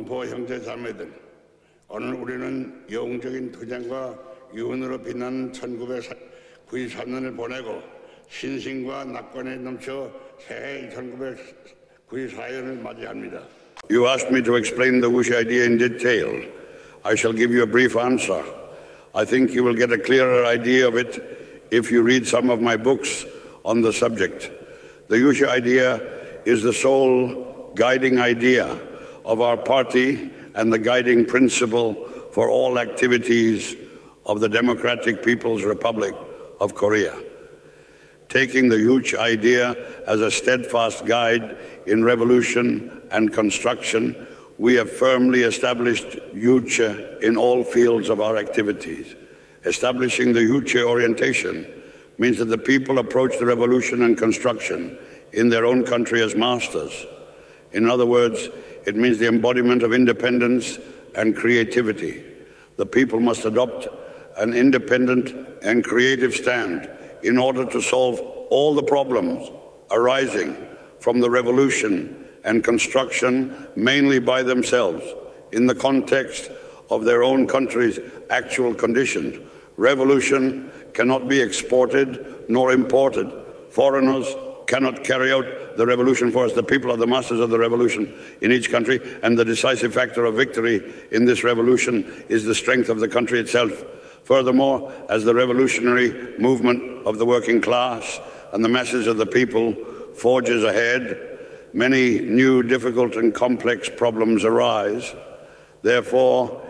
동포 형제 자매들, 오늘 우리는 영웅적인 투쟁과 유언으로 빛나는 1993년을 보내고 신심과 낙관에 넘쳐 새해 1994년을 맞이합니다. You asked me to explain the Juche idea in detail. I shall give you a brief answer. I think you will get a clearer idea of it if you read some of my books on the subject. The Juche idea is the sole guiding idea of our party and the guiding principle for all activities of the Democratic People's Republic of Korea. Taking the Juche idea as a steadfast guide in revolution and construction, we have firmly established Juche in all fields of our activities. Establishing the Juche orientation means that the people approach the revolution and construction in their own country as masters. In other words, it means the embodiment of independence and creativity. The people must adopt an independent and creative stand in order to solve all the problems arising from the revolution and construction, mainly by themselves, in the context of their own country's actual conditions. Revolution cannot be exported nor imported. Foreigners cannot carry out the revolution for us. The people are the masters of the revolution in each country, and the decisive factor of victory in this revolution is the strength of the country itself. Furthermore, as the revolutionary movement of the working class and the masses of the people forges ahead, many new, difficult and complex problems arise. Therefore,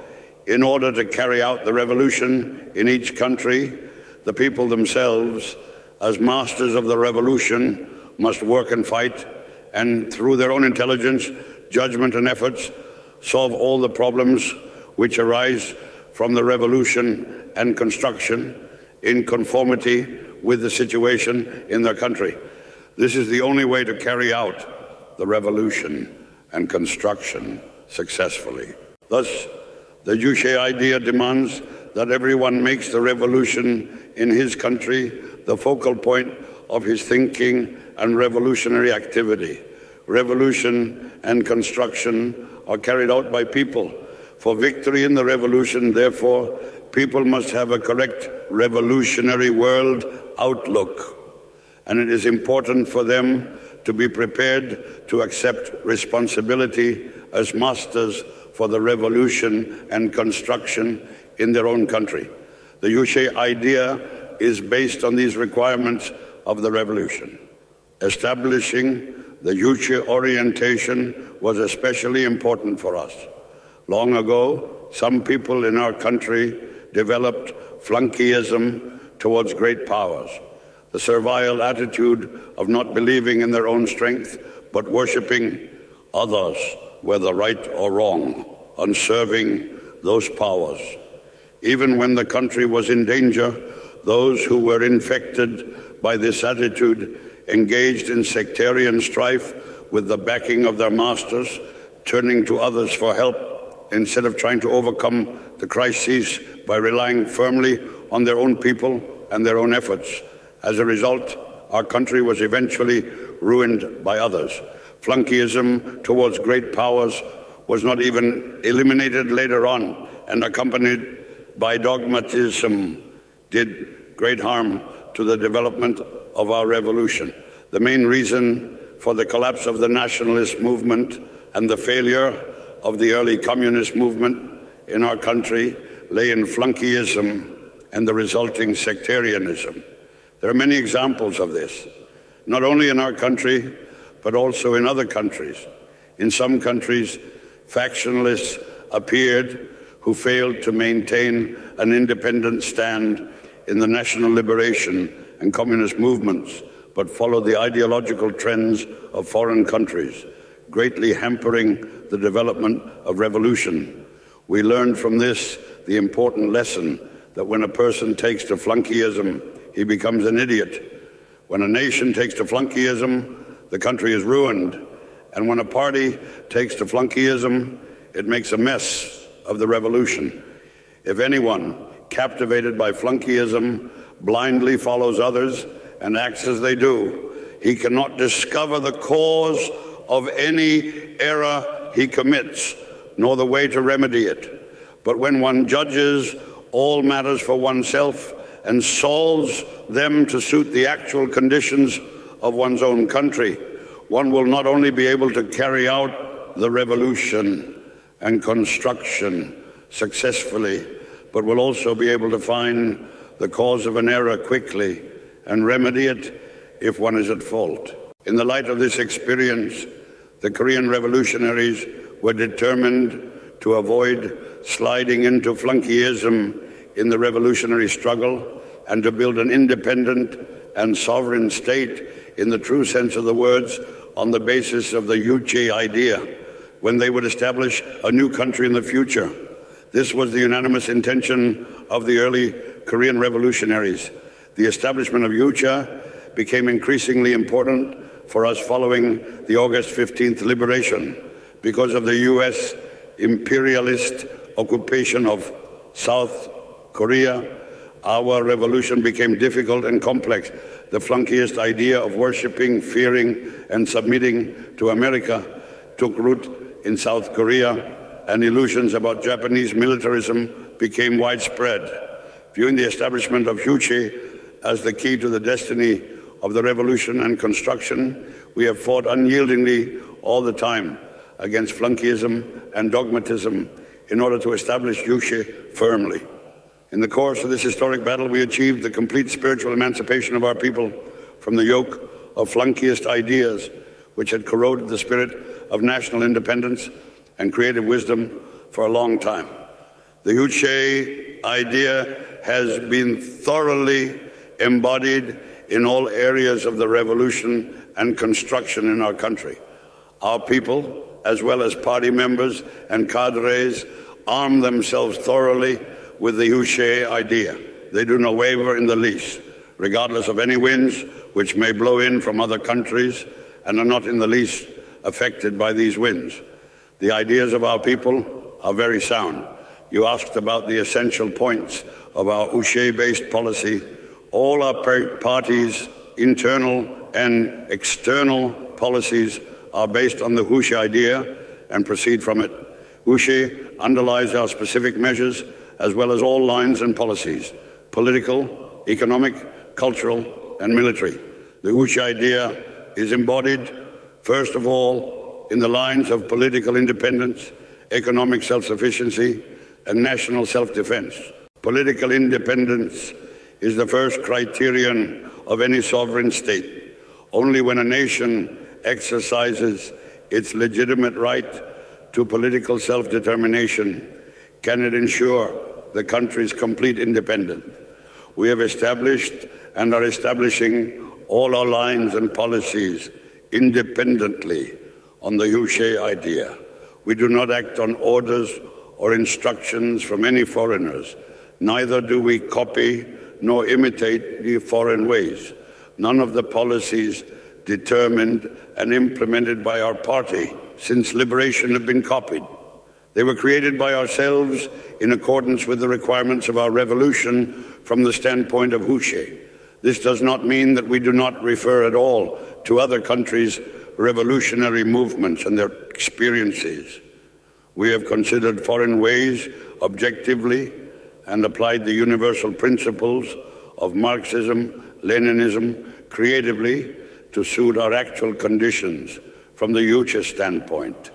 in order to carry out the revolution in each country, the people themselves, as masters of the revolution, must work and fight, and through their own intelligence, judgment and efforts, solve all the problems which arise from the revolution and construction in conformity with the situation in their country. This is the only way to carry out the revolution and construction successfully. Thus, the Juche idea demands that everyone makes the revolution in his country the focal point of his thinking and revolutionary activity. Revolution and construction are carried out by people. For victory in the revolution, therefore, people must have a correct revolutionary world outlook, and it is important for them to be prepared to accept responsibility as masters for the revolution and construction in their own country. The Juche idea is based on these requirements of the revolution. Establishing the Juche orientation was especially important for us. Long ago, some people in our country developed flunkeyism towards great powers, the servile attitude of not believing in their own strength, but worshiping others, whether right or wrong, and serving those powers. Even when the country was in danger, those who were infected by this attitude engaged in sectarian strife with the backing of their masters, turning to others for help instead of trying to overcome the crises by relying firmly on their own people and their own efforts. As a result, our country was eventually ruined by others. Flunkeyism towards great powers was not even eliminated later on, and accompanied by dogmatism did great harm to the development of our revolution. The main reason for the collapse of the nationalist movement and the failure of the early communist movement in our country lay in flunkeyism and the resulting sectarianism. There are many examples of this, not only in our country, but also in other countries. In some countries, factionalists appeared who failed to maintain an independent stand in the national liberation and communist movements, but followed the ideological trends of foreign countries, greatly hampering the development of revolution. We learned from this the important lesson that when a person takes to flunkeyism, he becomes an idiot. When a nation takes to flunkeyism, the country is ruined. And when a party takes to flunkeyism, it makes a mess of the revolution. If anyone captivated by flunkeyism blindly follows others and acts as they do, he cannot discover the cause of any error he commits, nor the way to remedy it. But when one judges all matters for oneself and solves them to suit the actual conditions of one's own country, one will not only be able to carry out the revolution and construction successfully, but will also be able to find the cause of an error quickly and remedy it if one is at fault. In the light of this experience, the Korean revolutionaries were determined to avoid sliding into flunkyism in the revolutionary struggle and to build an independent and sovereign state in the true sense of the words on the basis of the Juche idea, when they would establish a new country in the future. This was the unanimous intention of the early Korean revolutionaries. The establishment of Juche became increasingly important for us following the August 15th liberation because of the U.S. imperialist occupation of South Korea. Our revolution became difficult and complex. The flunkiest idea of worshiping, fearing, and submitting to America took root in South Korea, and illusions about Japanese militarism became widespread. Viewing the establishment of Juche as the key to the destiny of the revolution and construction, we have fought unyieldingly all the time against flunkyism and dogmatism in order to establish Juche firmly. In the course of this historic battle, we achieved the complete spiritual emancipation of our people from the yoke of flunkiest ideas which had corroded the spirit of national independence and creative wisdom for a long time. The Juche idea has been thoroughly embodied in all areas of the revolution and construction in our country. Our people, as well as party members and cadres, arm themselves thoroughly with the Juche idea. They do not waver in the least, regardless of any winds which may blow in from other countries, and are not in the least affected by these winds. The ideas of our people are very sound. You asked about the essential points of our Juche-based policy. All our parties' internal and external policies are based on the Juche idea and proceed from it. Juche underlies our specific measures as well as all lines and policies, political, economic, cultural, and military. The Juche idea is embodied, first of all, in the lines of political independence, economic self-sufficiency, and national self-defense. Political independence is the first criterion of any sovereign state. Only when a nation exercises its legitimate right to political self-determination can it ensure the country's complete independence. We have established and are establishing all our lines and policies independently on the Juche idea. We do not act on orders or instructions from any foreigners. Neither do we copy nor imitate the foreign ways. None of the policies determined and implemented by our party since liberation have been copied. They were created by ourselves in accordance with the requirements of our revolution from the standpoint of Juche. This does not mean that we do not refer at all to other countries' revolutionary movements and their experiences. We have considered foreign ways objectively and applied the universal principles of Marxism, Leninism creatively to suit our actual conditions from the Juche standpoint.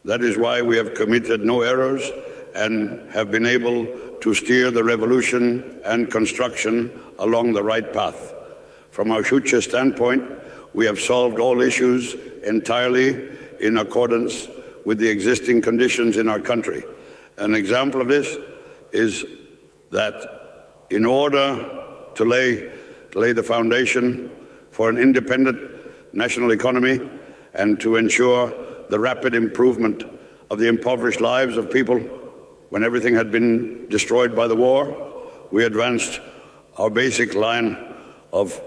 That is why we have committed no errors and have been able to steer the revolution and construction along the right path. From our Juche standpoint, we have solved all issues entirely in accordance with the existing conditions in our country. An example of this is that in order to lay the foundation for an independent national economy and to ensure the rapid improvement of the impoverished lives of people when everything had been destroyed by the war, we advanced our basic line of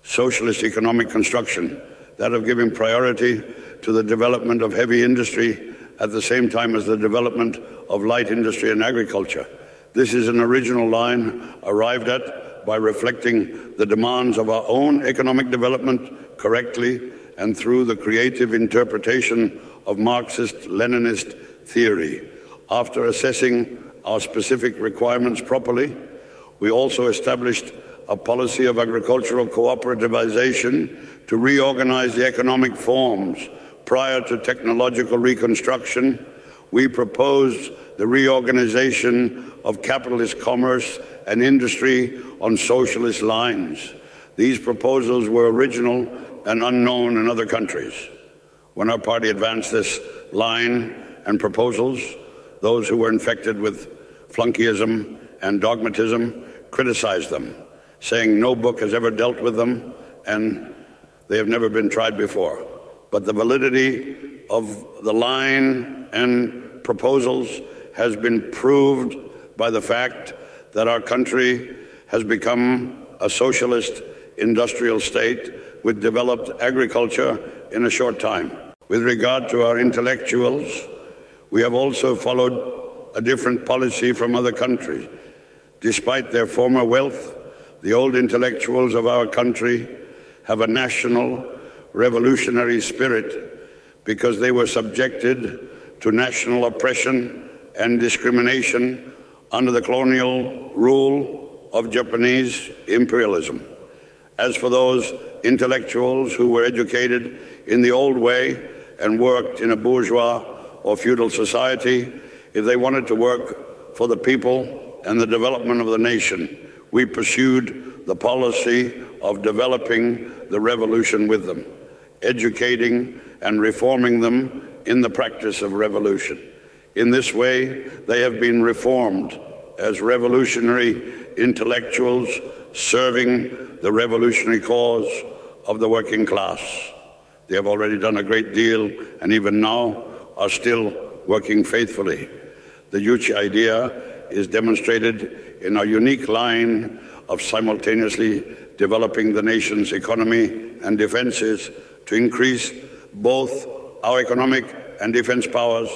socialist economic construction, that of giving priority to the development of heavy industry at the same time as the development of light industry and agriculture. This is an original line arrived at by reflecting the demands of our own economic development correctly and through the creative interpretation of Marxist, Leninist theory. After assessing our specific requirements properly, we also established a policy of agricultural cooperativization to reorganize the economic forms. Prior to technological reconstruction, we proposed the reorganization of capitalist commerce and industry on socialist lines. These proposals were original and unknown in other countries. When our party advanced this line and proposals, those who were infected with flunkyism and dogmatism criticized them, saying no book has ever dealt with them and they have never been tried before. But the validity of the line and proposals has been proved by the fact that our country has become a socialist industrial state with developed agriculture in a short time. With regard to our intellectuals, we have also followed a different policy from other countries. Despite their former wealth, the old intellectuals of our country have a national revolutionary spirit because they were subjected to national oppression and discrimination under the colonial rule of Japanese imperialism. As for those intellectuals who were educated in the old way and worked in a bourgeois or feudal society, if they wanted to work for the people and the development of the nation, we pursued the policy of developing the revolution with them, educating and reforming them in the practice of revolution. In this way, they have been reformed as revolutionary intellectuals serving the revolutionary cause of the working class. They have already done a great deal and even now are still working faithfully. The Juche idea is demonstrated in our unique line of simultaneously developing the nation's economy and defenses to increase both our economic and defense powers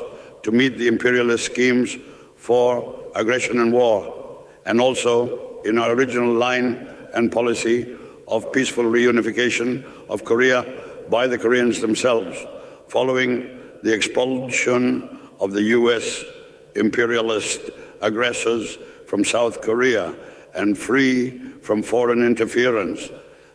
to meet the imperialist schemes for aggression and war, and also in our original line and policy of peaceful reunification of Korea by the Koreans themselves, following the expulsion of the U.S. imperialist aggressors from South Korea and free from foreign interference.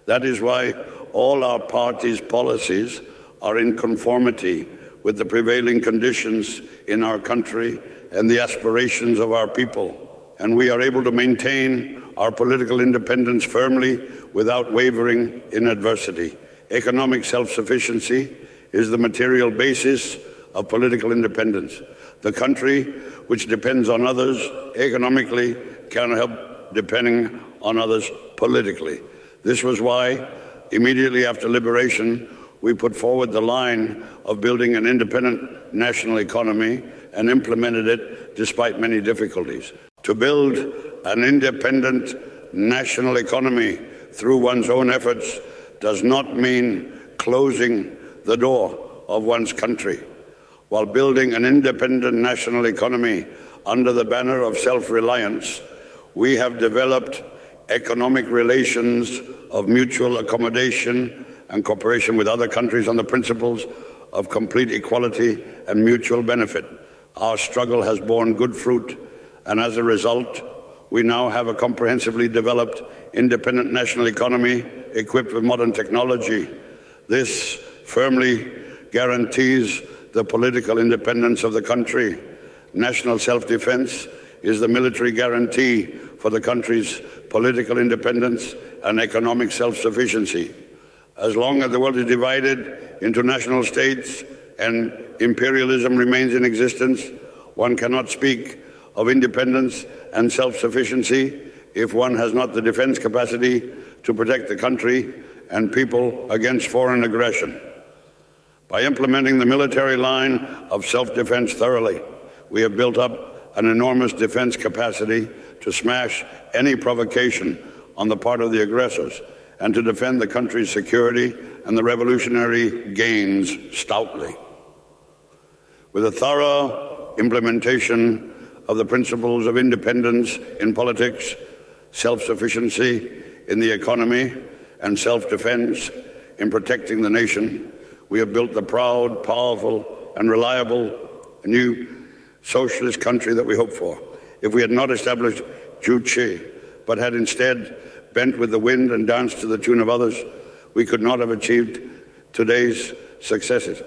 That is why all our party's policies are in conformity with the prevailing conditions in our country and the aspirations of our people. And we are able to maintain our political independence firmly without wavering in adversity. Economic self-sufficiency is the material basis of political independence. The country which depends on others economically cannot help depending on others politically. This was why, immediately after liberation, we put forward the line of building an independent national economy and implemented it despite many difficulties. To build an independent national economy through one's own efforts does not mean closing the door of one's country. While building an independent national economy under the banner of self-reliance, we have developed economic relations of mutual accommodation and cooperation with other countries on the principles of complete equality and mutual benefit. Our struggle has borne good fruit, and as a result, we now have a comprehensively developed independent national economy equipped with modern technology. This firmly guarantees the political independence of the country. National self-defense is the military guarantee for the country's political independence and economic self-sufficiency. As long as the world is divided into national states and imperialism remains in existence, one cannot speak of independence and self-sufficiency if one has not the defense capacity to protect the country and people against foreign aggression. By implementing the military line of self-defense thoroughly, we have built up an enormous defense capacity to smash any provocation on the part of the aggressors and to defend the country's security and the revolutionary gains stoutly. With a thorough implementation of the principles of independence in politics, self-sufficiency in the economy, and self-defense in protecting the nation, we have built the proud, powerful, and reliable new socialist country that we hope for. If we had not established Juche, but had instead bent with the wind and danced to the tune of others, we could not have achieved today's successes.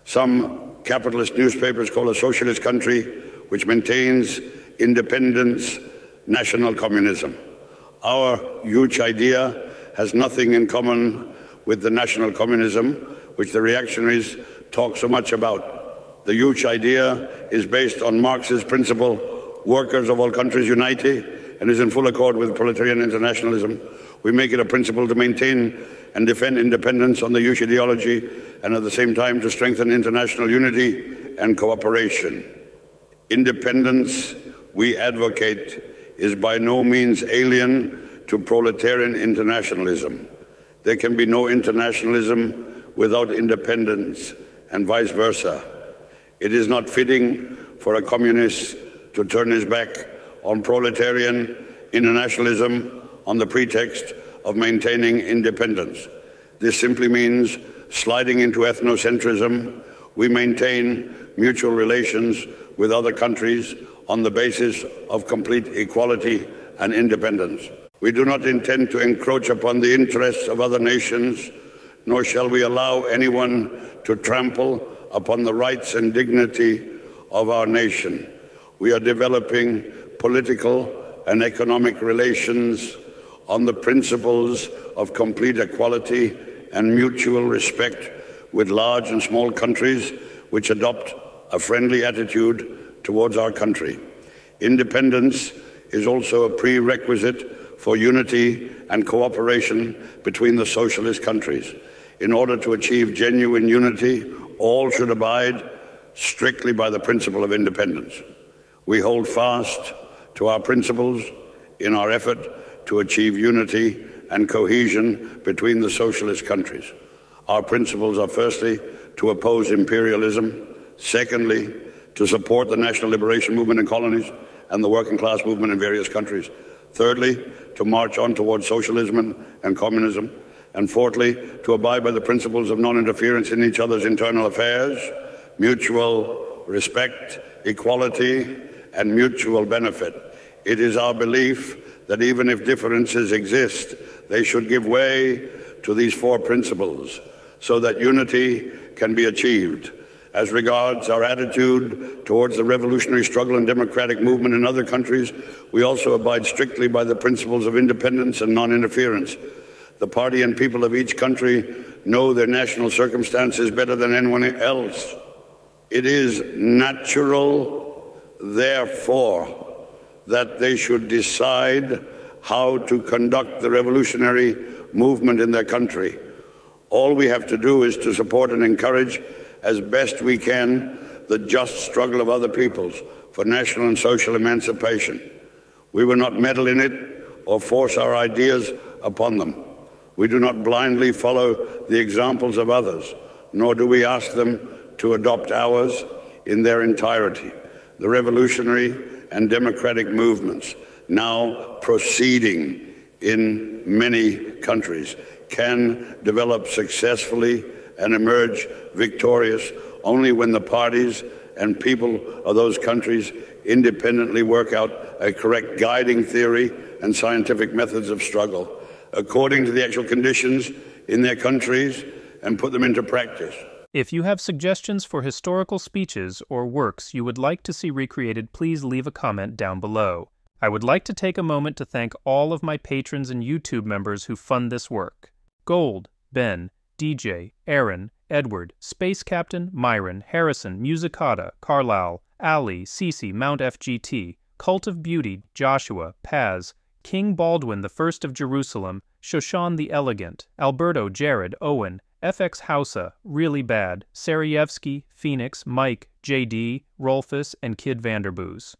Some capitalist newspapers call a socialist country which maintains independence national communism. Our huge idea has nothing in common with the national communism which the reactionaries talk so much about. The huge idea is based on Marx's principle, workers of all countries unite, and is in full accord with proletarian internationalism. We make it a principle to maintain and defend independence on the huge ideology and at the same time to strengthen international unity and cooperation. Independence, we advocate, is by no means alien to proletarian internationalism. There can be no internationalism without independence and vice versa. It is not fitting for a communist to turn his back on proletarian internationalism on the pretext of maintaining independence. This simply means sliding into ethnocentrism. We maintain mutual relations with other countries on the basis of complete equality and independence. We do not intend to encroach upon the interests of other nations, nor shall we allow anyone to trample upon the rights and dignity of our nation. We are developing political and economic relations on the principles of complete equality and mutual respect with large and small countries which adopt a friendly attitude towards our country. Independence is also a prerequisite for unity and cooperation between the socialist countries. In order to achieve genuine unity, all should abide strictly by the principle of independence. We hold fast to our principles in our effort to achieve unity and cohesion between the socialist countries. Our principles are firstly to oppose imperialism, secondly to support the national liberation movement in colonies and the working class movement in various countries, thirdly to march on towards socialism and communism, and fourthly to abide by the principles of non-interference in each other's internal affairs, mutual respect, equality, and mutual benefit. It is our belief that even if differences exist, they should give way to these four principles so that unity can be achieved. As regards our attitude towards the revolutionary struggle and democratic movement in other countries, we also abide strictly by the principles of independence and non-interference. The party and people of each country know their national circumstances better than anyone else. It is natural, therefore, that they should decide how to conduct the revolutionary movement in their country. All we have to do is to support and encourage as best we can the just struggle of other peoples for national and social emancipation. We will not meddle in it or force our ideas upon them. We do not blindly follow the examples of others, nor do we ask them to adopt ours in their entirety. The revolutionary and democratic movements now proceeding in many countries can develop successfully and emerge victorious only when the parties and people of those countries independently work out a correct guiding theory and scientific methods of struggle according to the actual conditions in their countries and put them into practice. If you have suggestions for historical speeches or works you would like to see recreated, please leave a comment down below. I would like to take a moment to thank all of my patrons and YouTube members who fund this work. Gold, Ben, DJ, Aaron, Edward, Space Captain, Myron, Harrison, Musicata, Carlisle, Ali, Cece, Mount FGT, Cult of Beauty, Joshua, Paz, King Baldwin I of Jerusalem, Shoshan the Elegant, Alberto, Jared, Owen, FX Hausa, Really Bad, Sarayevsky, Phoenix, Mike, JD, Rolfus, and Kid Vanderboos.